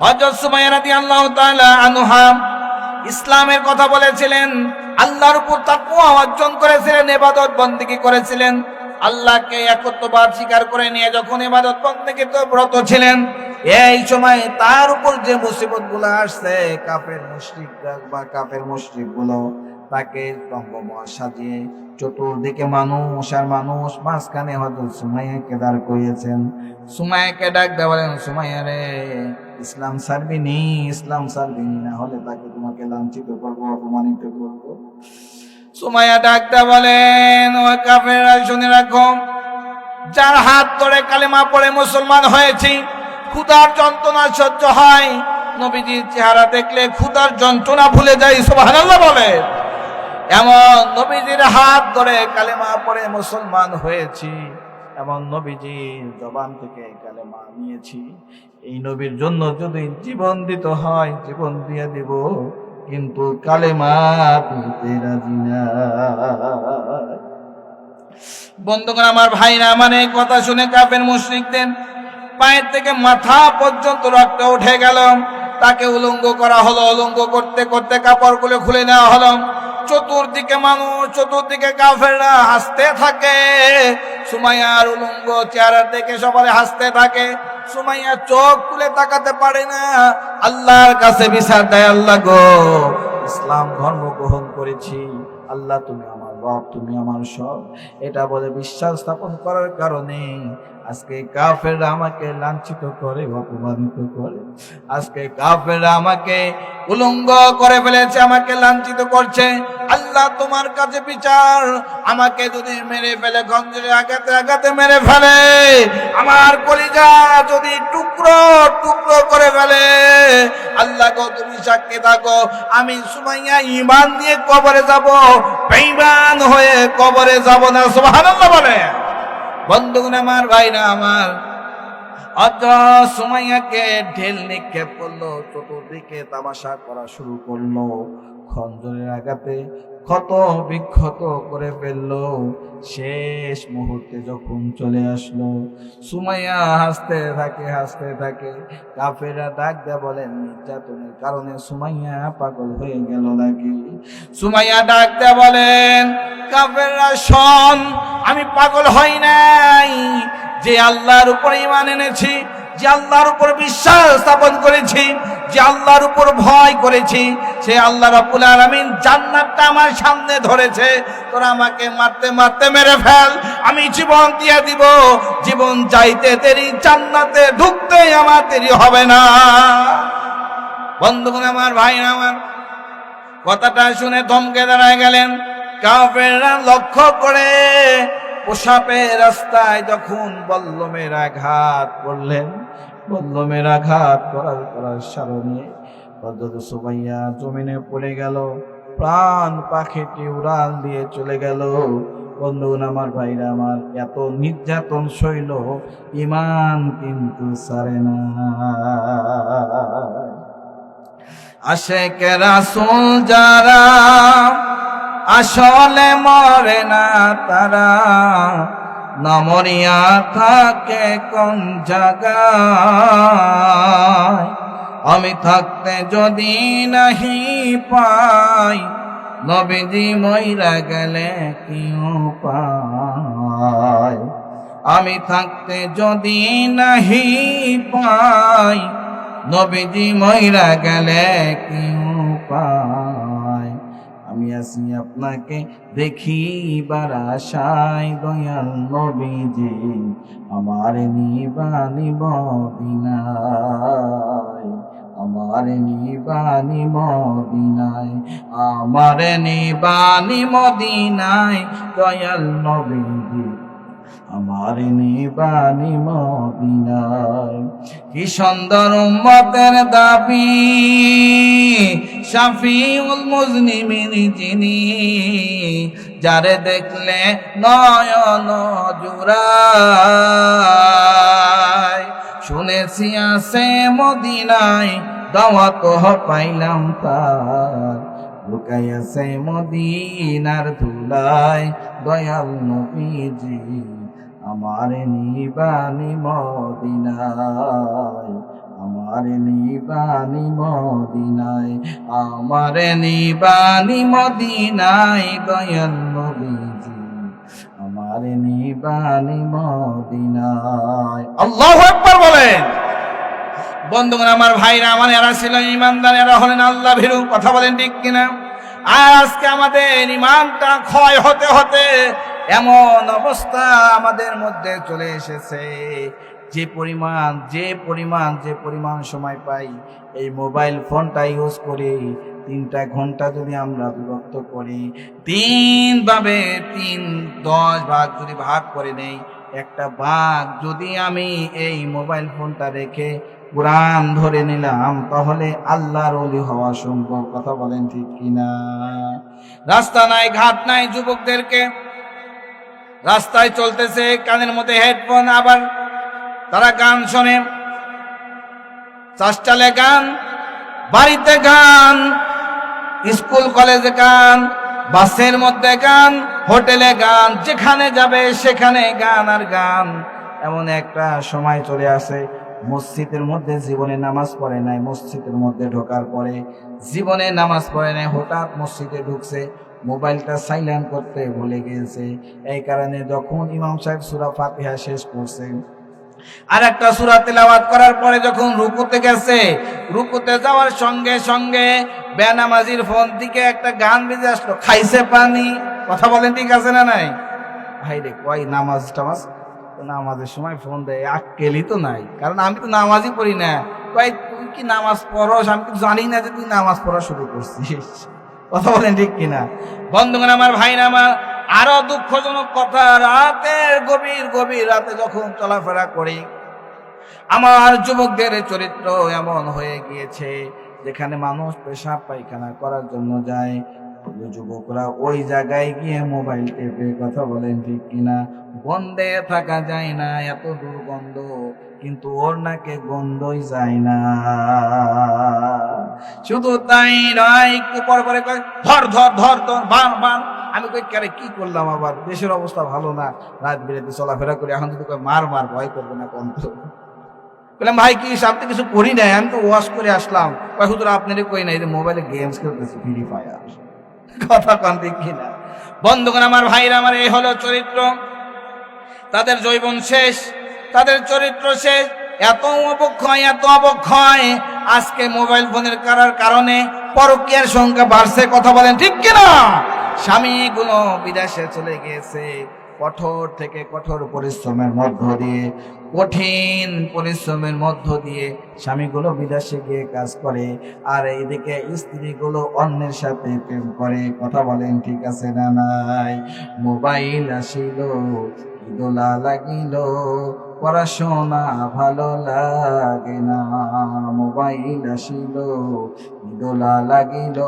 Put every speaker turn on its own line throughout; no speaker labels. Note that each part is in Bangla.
হযরত সুমাইয়া রাদিয়াল্লাহু তাআলা আনহা ইসলামের কথা বলেছিলেন, আল্লাহর উপর তাকওয়া অর্জন করেছিলেন, ইবাদত বন্দেগী করেছিলেন, আল্লাহকে একত্ববাদ স্বীকার করে নিয়ে যখন ইবাদত বন্দেগীতে ব্রত ছিলেন, এই সময় তার উপর যে মুসিবতগুলো আসছে, কাফের মুশরিকগুলো তাকে রঙ্গমহল সাজিয়ে চতুর্দিকে মানুষ আর মানুষ, মাঝখানে হযরত সুমাইয়াকে দাঁড় করিয়েছেন। সুমাইয়াকে ডাক দেয়া বলেন, সুমাইয়া রে, ইসলাম ছাড়বিনি, ইসলাম ছাড়বিনি, না হলে তাকে তোমাকে লাঞ্ছিত করবো, অপমানিত করবো। সুমাইয়া ডাক দেয়া বলেন, ও কাফেররা শুনে রাখো, যার হাত ধরে কালেমা পড়ে মুসলমান হয়েছি, ক্ষুধার যন্ত্রণা সহ্য হয়, নবীজির চেহারা দেখলে ক্ষুধার যন্ত্রণা ভুলে যায়, সুবহানাল্লাহ বলে। এমন নবীজির হাত ধরে কালেমা পড়ে মুসলমান হয়েছি, এমন নবীজির জবান থেকে কালেমা নিয়েছি। এই নবীর জন্য যদি জীবন দিতে হয় জীবন দিয়ে দিব, কিন্তু কালেমা দিতে রাজি না। বন্ধুগণ আমার, ভাইরা আমার, এই কথা শুনে কাফের মুশরিকদের পায়ের থেকে মাথা পর্যন্ত রক্ত উঠে গেল। তাকে উলঙ্গ করা হলো, উলঙ্গ করতে করতে কাপড়গুলো খুলে নেওয়া হলো। চতুর্দিকে মানুষ, চতুর্দিকে কাফেররা হাসতে থাকে, সুমাইয়ার উলঙ্গ চেহারা দেখে সবাই হাসতে থাকে। সুমাইয়া চোখ তুলে তাকাতে পারে না, আল্লাহর কাছে বিচার দেয়, আল্লাহ গো, ইসলাম ধর্ম গ্রহণ করেছি, আল্লাহ তুমি আমার রব, তুমি আমার সব, এটা বলে বিশ্বাস স্থাপন করার কারণে আজকে কাফেররা আমাকে লাঞ্ছিত করে, অপমানিত করে। আজকে কাফেররা আমাকে উলঙ্গ করে ফেলেছে, আমাকে লাঞ্ছিত করছে। আল্লাহ তোমার কাছে বিচার, আমাকে যদি মেরে ফেলে, খঞ্জরে আঘাতে আঘাতে মেরে ফেলে, আমার কলিজা যদি টুকরো টুকরো করে ফেলে, আল্লাহ গো তুমি সাক্ষী থাকো, আমি সুমাইয়া ঈমান নিয়ে কবরে যাব, বেঈমান হয়ে কবরে যাব না, সুবহানাল্লাহ বলে। বন্ধুগণ আমার, ভাইরা আমার, সুমাইয়াকে ঢেল নিক্ষেপ করলো, চতুর্দিকে তামাশা করা শুরু করলো, খঞ্জরের আঘাতে ক্ষত বিক্ষত করে ফেললো। শেষ মুহূর্তে যখন চলে আসলো, সুমাইয়া হাসতে থাকে, হাসতে থাকে। কাফেররা ডাক দেয়া বলেন, নির্যাতনের কারণে সুমাইয়া পাগল হয়ে গেল নাকি? সুমাইয়া ডাক দেয়া বলেন, কাফেররা শোন, আমি পাগল হই নাই, যে আল্লাহর উপর ঈমান এনেছি, যে আল্লাহর উপর বিশ্বাস স্থাপন করেছি, যে আল্লাহর উপর ভয় করেছি, সে আল্লাহ রাব্বুল আলামিন জান্নাতটা আমার সামনে ধরেছে। তোরা আমাকে মারতে মারতে মেরে ফেল, আমি জীবন দিয়ে দিব, জীবন চাইতে দেরি, জান্নাতে ঢুকতে আমার দেরি হবে না। বন্ধুগণ আমার, ভাইরা আমার, কথাটা শুনে থমকে দাঁড়ায় গেলেন। কাফেররা লক্ষ্য করে পোশাপের রাস্তায় যখন বল্লমের আঘাত করলেন, বল্লমের আঘাত করার কারণে হযরত সুমাইয়া জমিনে পড়ে গেল, প্রাণ পাখিটি উড়াল দিয়ে চলে গেল। বন্ধুগণ আমার, ভাইরা আমার, এত নির্যাতন সইল, ঈমান কিন্তু ছাড়ে না। আশিকে রাসূল যারা আসলে মরে না, তারা না মরিয়া থাকে কোন জায়গায়। আমি থাকতে যদি নাহি পাই, নবীজি মইরা গেলে কি উপায়? আমি থাকতে যদি নাহি পাই, নবীজি মইরা গেলে কি উপায়? আমি আছি আপনাকে দেখিবার আশায়, দয়াল নবীজি আমার নিবানি মদিনায়, আমার নিবানি মদিনায়, আমার নিবানি মদিনায়, দয়াল নবীজি আমার নিবানি মদিনায়। কি সুন্দর উম্মতের দাবি, শাফিউল মুজনিমিন যিনি, যারে দেখলে নয়ন জুড়ায়। শুনেছি আছে মদিনায়, দাওয়াত পাইলাম তার, লুকাইয়াছে মদিনার ধুলায়, দয়াল নবীজি আমার নিবানি মদিনায়, আমার আমার নিবানি মদিনায়, আমার নিবানি মদিনায় দয়াল নবীজি, আমার নিবানি মদিনায়। আল্লাহু আকবার বলেন। বন্ধুগণ আমার ভাইরা আমার, এরা ছিল ইমানদার, এরা হলেন আল্লাহ ভীরু। কথা বলেন ঠিক কিনা? আর আজকে আমাদের ইমানটা ক্ষয় হতে হতে এমন অবস্থা আমাদের মধ্যে চলে এসেছে, যে পরিমাণ সময় পাই এই মোবাইল ফোনটা ইউজ করি, 3টা ঘন্টা যদি আমরা বিভক্ত করি, 10 ভাগ যদি ভাগ করে নেই, একটা ভাগ যদি আমি এই মোবাইল ফোনটা রেখে কোরআন ধরে নিলাম, তাহলে আল্লাহর ওলি হওয়া সম্ভব। কথা বলেন ঠিক কিনা? রাস্তা নাই, ঘাট নাই, যুবকদেরকে রাস্তায় চলতেছে, কানের মধ্যে হেডফোন, আবার তারা গান শোনে, চাষটালে গান, বাড়িতে গান, স্কুল কলেজে গান, বাসের মধ্যে গান, হোটেলে গান, যেখানে যাবে সেখানে গান আর গান। এমন একটা সময় চলে আসে, মসজিদের মধ্যে জীবনে নামাজ পড়ে নাই, মসজিদের মধ্যে ঢোকার পরে জীবনে নামাজ পড়ে নাই, হঠাৎ মসজিদে ঢুকছে, মোবাইলটা সাইলেন্ট করতে ভুলে গিয়েছে। এই কারণে যখন ইমাম সাহেব সূরা ফাতিহা শেষ করছেন, আর একটা সূরা তেলাওয়াত করার পরে যখন রুকুতে গেছে, রুকুতে যাওয়ার সঙ্গে সঙ্গে বেনামাজির ফোন থেকে একটা গান বেজে আসলো, খাইছে পানি। কথা বলেন ঠিক আছে না নাই? ভাই রে, কই নামাজের সময় ফোন দেয়, আক্কেলই তো নাই, কারণ আমি তো নামাজই পড়ি না। কই তুই কি নামাজ পড়স? আমি তো জানি না যে তুই নামাজ পড়া শুরু করছিস। কথা বলেন ঠিক কিনা? বন্ধুগণ আমার, ভাইরা আমার, আরো দুঃখজনক কথা, রাতের গভীর রাতে যখন চলাফেরা করি, আমার যুবকদের চরিত্র এমন হয়ে গিয়েছে, যেখানে মানুষ পেশাব পায়খানা করার জন্য যায়, যুবকরা ওই জায়গায় গিয়ে মোবাইল টেপে। কথা বলেন ঠিক কিনা? গন্ধে থাকা যায় না, এত দুর্গন্ধ, কিন্তু ওর নাকে গন্ধই যায় না। শুধু তাই নয়, একটু পর পরে ধর ধর ধর ধর বান বান। আমি কই কারে কি করলাম, আবার দেশের অবস্থা ভালো না, রাত বিরাতে চলাফেরা করি, এখন যদি মার ভয় করবে না কম তো? বললাম ভাই কি আমি তো কিছু করি নাই, আমি তো ওয়াশ করে আসলাম। কয় হুজুর আপনারই কই নাই, যে মোবাইলে গেমস খেলতেছি, ফ্রি ফায়ার। কথা কন ঠিক কিনা? বন্ধুগণ আমার, ভাইরা আমার, এই হলো চরিত্র। তাদের যৌবন শেষ, তাদের চরিত্র শেষ। এত অবক্ষয় আজকে মোবাইল ফোনের কারণে পরকীয়ার সংখ্যা বাড়ছে। কথা বলেন ঠিক কিনা? স্বামীগুলো বিদেশে চলে গিয়েছে, কঠোর থেকে কঠোর পরিশ্রমের মধ্য দিয়ে, কঠিন পরিশ্রমের মধ্য দিয়ে স্বামীগুলো বিদেশে গিয়ে কাজ করে, আর এইদিকে স্ত্রীগুলো অন্যের সাথে প্রেম করে। কথা বলেন ঠিক আছে না নাই? মোবাইল আসিল, দোলা লাগিল, পড়াশোনা ভালো লাগে না। মোবাইল আসিল, দোলা লাগিল,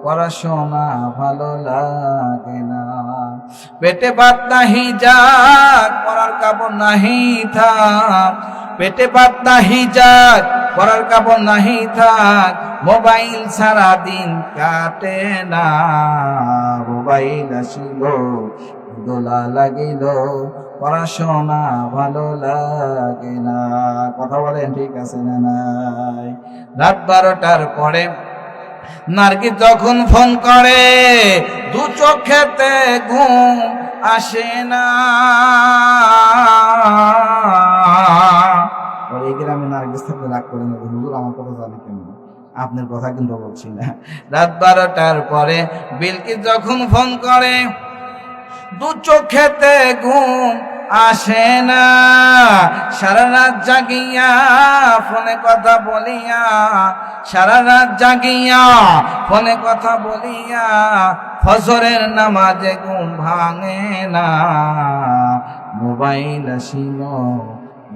পড়াশোনা ভালো লাগে না। পেটে ভাত নাহি যাক, পড়ার কাপড় নাহি থাক, পেটে ভাত নাহি যাক, পড়ার কাপড় নাহি থাক, মোবাইল সারা দিন কাটে না। মোবাইল আসিল, দোলা লাগিল, পড়াশোনা ভালো লাগে না। কথা বলেন ঠিক আছে না নাই? রাত 12টার পরে নার্গিস যখন ফোন করে, দু চোখেতে ঘুম আসে না। এই গ্রামে নার্গিস থাকলে রাগ করে না, হুজুর আমার কথা জানে কেন? আপনার কথা কিন্তু বলছি না। রাত 12টার পরে বিলকিস যখন ফোন করে, দু চোখেতে ঘুম আসে না। সারা রাত জাগিয়া ফোনে কথা বলিয়া, সারা রাত জাগিয়া ফোনে কথা বলিয়া, ফজরের নামাজে ঘুম ভাঙে না। মোবাইল আসিল,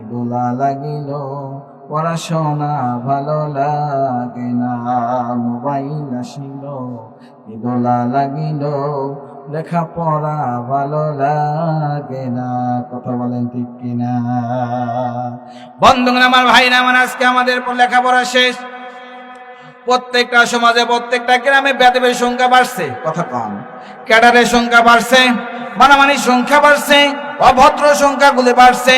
দোলা লাগিল, পড়াশোনা ভালো লাগে না। মোবাইল আসিল, দোলা লাগিল, লেখাপড়া ভালো লাগে না। কথা বলেন ঠিক কিনা? বন্ধুগণ আমার, ভাইরা আমার, আজকে আমাদের লেখাপড়া শেষ। প্রত্যেকটা সমাজে, প্রত্যেকটা গ্রামে বেয়াদবের সংখ্যা বাড়ছে। কথা কম, ক্যাডারের সংখ্যা বাড়ছে, মানামানির সংখ্যা বাড়ছে, অভদ্র সংখ্যাগুলো বাড়ছে।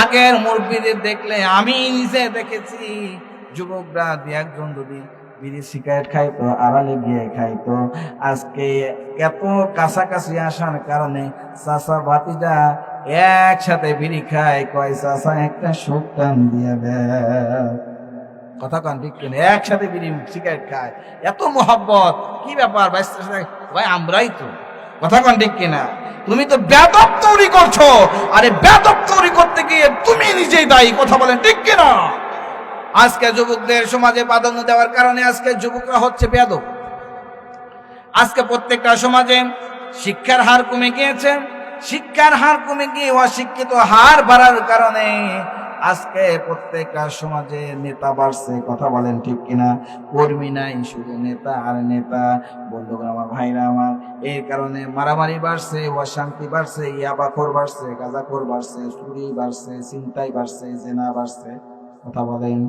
আগের মুরব্বীদের দেখলে আমি নিজে দেখেছি, যুবকরা দুই একজন যদি বিড়ি সিগারেট খাইতো, আড়ালে গিয়ে খাইতো, আজকে এত কাছাকাছি আসার কারণে চাচা ভাতিজা একসাথে বিড়ি খায়, কয় চাচা একটা সুখ টান দিয়ে দেয়। কথা কান ঠিক কিনা? একসাথে বিড়ি সিগারেট খায়, এত মোহাব্বত, কি ব্যাপার ভাই? ভাই আমরাই তো, কথা কান ঠিক কিনা? তুমি তো বেদব তৈরি করছো, আরে বেদব তৈরি করতে গিয়ে তুমি নিজেই দায়ী, কথা বলেন ঠিক কিনা? আজকে যুবকদের সমাজে প্রাধান্য দেওয়ার কারণে আজকে যুবকরা হচ্ছে বেয়াদব। আজকে প্রত্যেকটা সমাজে শিক্ষার হার কমে গিয়েছে, শিক্ষার হার কমে গিয়ে অশিক্ষিত হার বাড়ার কারণে আজকে প্রত্যেকটা সমাজে নেতা বাড়ছে, কথা বলেন ঠিক কিনা? কর্মী নাই, শুধু নেতা আর নেতা। বন্ধুগণ আমার, ভাইরা আমার, এই কারণে মারামারি বাড়ছে, অশান্তি বাড়ছে, ইয়াবাখোর বাড়ছে, গাঁজাখোর বাড়ছে, চুরি বাড়ছে, ছিনতাই বাড়ছে, জেনা বাড়ছে, কথা বলেন।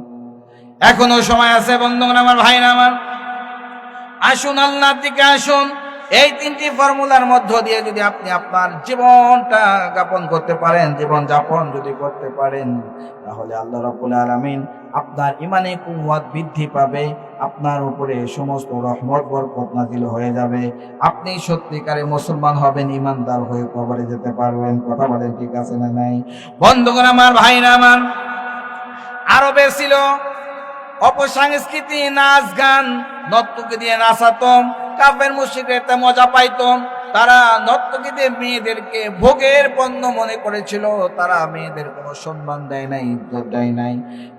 এখনো সময় আছে বন্ধুগণ আমার, ভাইরা আমার, আসুন আল্লাহর দিকে আসুন। এই তিনটি ফর্মুলার মধ্য দিয়ে যদি আপনি আপনার জীবনটা যাপন করতে পারেন, জীবন যাপন যদি করতে পারেন, তাহলে আল্লাহ রাব্বুল আলামিন আপনার ইমানে কুওয়াত বৃদ্ধি পাবে, আপনার উপরে সমস্ত রহমত বরকত নাযিল হয়ে যাবে, আপনি সত্যিকারে মুসলমান হবেন, ইমানদার হয়ে কবরে যেতে পারবেন। কথা বলেন ঠিক আছে না নাই? বন্ধুগণ আমার, ভাইরা আমার, আরবে ছিল অপসংস্কৃতি, নাচ গান, নর্তকী দিয়ে নাচাতম, কাফের মুশরিকরা এতে মজা পাইতো। তারা নর্তকীদের মেয়েদেরকে ভোগের পণ্য মনে করেছিল, তারা মেয়েদের কোনো সম্মান দেয় নাই, ইজ্জত দেয় নাই।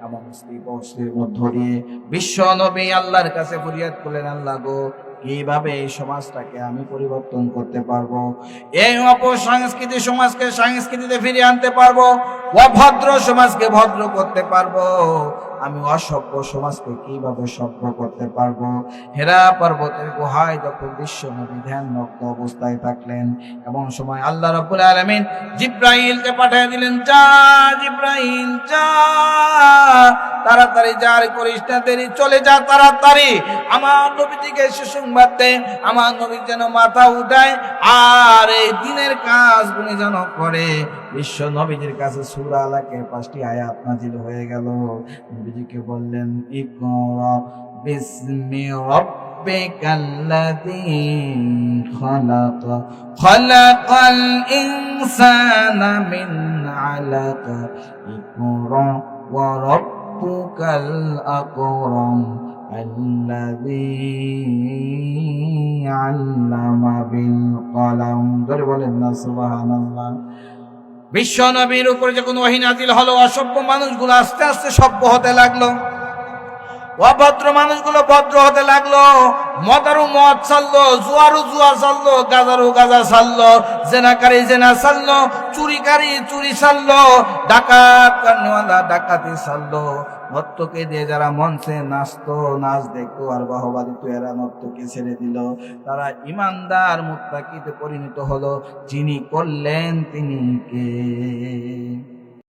এমন স্ত্রীর মধ্য দিয়ে বিশ্ব নবী আল্লাহর কাছে ফরিয়াদ করলেন, আল্লাহ গো, কিভাবে এই সমাজটাকে আমি পরিবর্তন করতে পারবো, এই অপসংস্কৃতি সমাজকে সংস্কৃতিতে ফিরিয়ে আনতে পারবো, অভদ্র সমাজকে ভদ্র করতে পারবো, আমি অসভ্য সমাজকে কিভাবে সভ্য করতে পারবো। হেরা পর্বতের গুহায় যখন বিশ্ব নবী ধ্যানমগ্ন অবস্থায় থাকলেন, এমন সময় আল্লাহ রাব্বুল আলামিন জিব্রাইলকে পাঠিয়ে দিলেন, যা জিব্রাইল যা, তাড়াতাড়ি যা, আর করিস না দেরি, চলে যা তাড়াতাড়ি, আমার নবীজিকে সুসংবাদ দে, আমার নবী যেন মাথা উঠায় আর এই দিনের কাজগুলি যেন করে। বিশ্ব নবীজির কাছে সূরা আলাকের 5টি আয়াত নাযিল হয়ে গেল। নবীজিকে বললেন, ইকরা বিসমি রাব্বিকাল্লাযী খালাক, খালাকাল ইনসানা মিন আলাক, ইকরা ওয়া রাব্বুকাল আকরাম আল্লাযী আল্লামা বিল কলম। জোরে বলেন না সুবহানাল্লাহ। বিশ্ব নবীর উপর যখন ওহী নাযিল হলো, অসভ্য মানুষগুলো আস্তে আস্তে সভ্য হতে লাগলো, অভদ্র মানুষগুলো ভদ্র হতে লাগলো, মদারু মদ ছাড়লো, জুয়ারু জুয়া ছাড়লো, গাজারু গাজা ছাড়লো, জেনাকারী জেনা ছাড়লো, চুরিকারী চুরি ছাড়লো, ডাকাত কারণওয়ালা ডাকাতি ছাড়লো। নর্তকী দিয়ে যারা মঞ্চে নাচতো, নাচ দেখতো আর বাহবা দিত, এরা নর্তকী ছেড়ে দিল, তারা ইমানদার মুত্তাকিতে পরিণত হলো। যিনি করলেন তিনি কে?